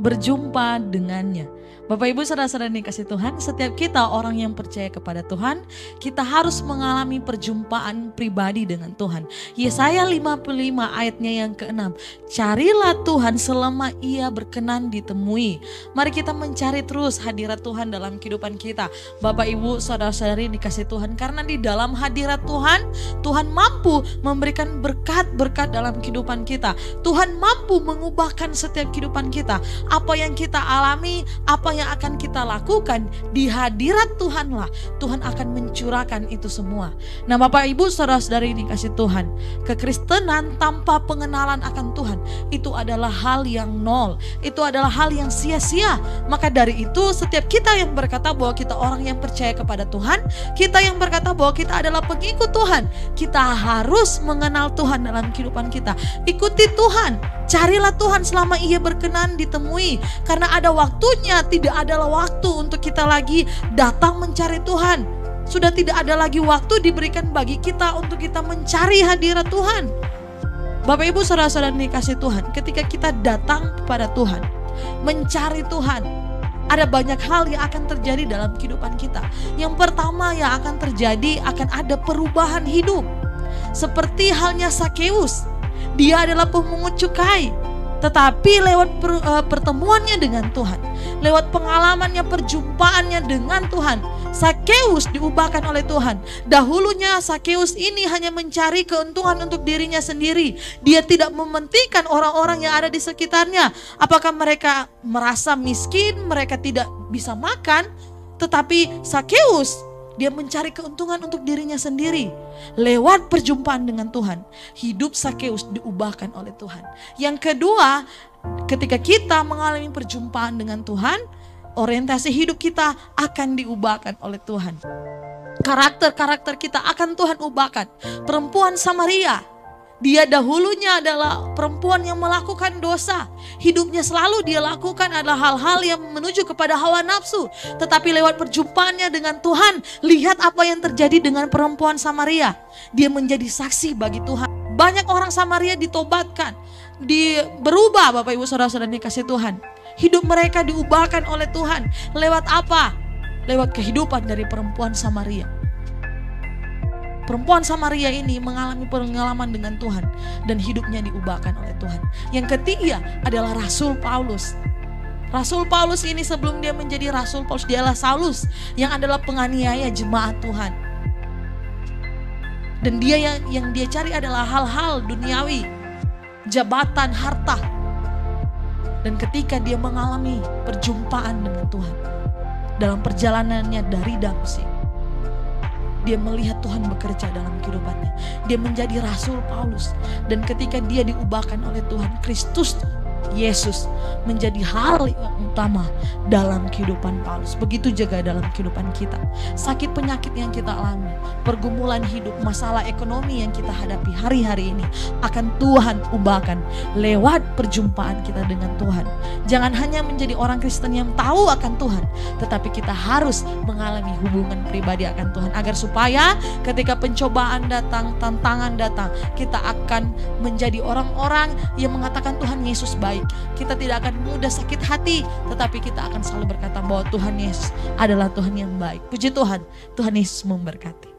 berjumpa dengannya. Bapak Ibu saudara-saudara yang dikasih Tuhan, setiap kita orang yang percaya kepada Tuhan, kita harus mengalami perjumpaan pribadi dengan Tuhan. Yesaya 55 ayatnya yang ke-6. Carilah Tuhan selama ia berkenan ditemui. Mari kita mencari terus hadirat Tuhan dalam kehidupan kita. Bapak Ibu saudara-saudari yang dikasih Tuhan, karena di dalam hadirat Tuhan, Tuhan mampu memberikan berkat-berkat dalam kehidupan kita. Tuhan mampu mengubahkan setiap kehidupan kita. Apa yang kita alami, apa yang akan kita lakukan di hadirat Tuhanlah, Tuhan akan mencurahkan itu semua. Nah Bapak Ibu saudara-saudari dikasih Tuhan, kekristenan tanpa pengenalan akan Tuhan itu adalah hal yang nol, itu adalah hal yang sia-sia. Maka dari itu setiap kita yang berkata bahwa kita orang yang percaya kepada Tuhan, kita yang berkata bahwa kita adalah pengikut Tuhan, kita harus mengenal Tuhan dalam kehidupan kita. Ikuti Tuhan, carilah Tuhan selama ia berkenan ditemui, karena ada waktunya. Tidak adalah waktu untuk kita lagi datang mencari Tuhan. Sudah tidak ada lagi waktu diberikan bagi kita untuk kita mencari hadirat Tuhan. Bapak Ibu saudara-saudara dikasih Tuhan, ketika kita datang kepada Tuhan, mencari Tuhan, ada banyak hal yang akan terjadi dalam kehidupan kita. Yang pertama yang akan terjadi, akan ada perubahan hidup. Seperti halnya Sakeus, dia adalah pemungut cukai. Tetapi lewat pertemuannya dengan Tuhan, lewat pengalamannya, perjumpaannya dengan Tuhan, Sakeus diubahkan oleh Tuhan. Dahulunya Sakeus ini hanya mencari keuntungan untuk dirinya sendiri. Dia tidak mementingkan orang-orang yang ada di sekitarnya. Apakah mereka merasa miskin, mereka tidak bisa makan. Tetapi Sakeus, dia mencari keuntungan untuk dirinya sendiri. Lewat perjumpaan dengan Tuhan, hidup Sakeus diubahkan oleh Tuhan. Yang kedua, ketika kita mengalami perjumpaan dengan Tuhan, orientasi hidup kita akan diubahkan oleh Tuhan. Karakter-karakter kita akan Tuhan ubahkan. Perempuan Samaria, dia dahulunya adalah perempuan yang melakukan dosa. Hidupnya selalu dia lakukan adalah hal-hal yang menuju kepada hawa nafsu. Tetapi lewat perjumpaannya dengan Tuhan, lihat apa yang terjadi dengan perempuan Samaria. Dia menjadi saksi bagi Tuhan. Banyak orang Samaria ditobatkan, berubah Bapak Ibu saudara-saudara dikasih Tuhan. Hidup mereka diubahkan oleh Tuhan. Lewat apa? Lewat kehidupan dari perempuan Samaria. Perempuan Samaria ini mengalami pengalaman dengan Tuhan dan hidupnya diubahkan oleh Tuhan. Yang ketiga adalah Rasul Paulus. Rasul Paulus ini sebelum dia menjadi Rasul Paulus, dia adalah Saulus yang adalah penganiaya jemaat Tuhan. Dan dia yang dia cari adalah hal-hal duniawi, jabatan, harta. Dan ketika dia mengalami perjumpaan dengan Tuhan dalam perjalanannya dari Damsyik, dia melihat Tuhan bekerja dalam kehidupannya. Dia menjadi Rasul Paulus. Dan ketika dia diubahkan oleh Tuhan, Kristus Yesus menjadi hal yang utama dalam kehidupan Paulus. Begitu juga dalam kehidupan kita. Sakit penyakit yang kita alami, pergumulan hidup, masalah ekonomi yang kita hadapi hari-hari ini, akan Tuhan ubahkan lewat perjumpaan kita dengan Tuhan. Jangan hanya menjadi orang Kristen yang tahu akan Tuhan, tetapi kita harus mengalami hubungan pribadi akan Tuhan, agar supaya ketika pencobaan datang, tantangan datang, kita akan menjadi orang-orang yang mengatakan Tuhan Yesus baik. Kita tidak akan mudah sakit hati, tetapi kita akan selalu berkata bahwa Tuhan Yesus adalah Tuhan yang baik. Puji Tuhan, Tuhan Yesus memberkati.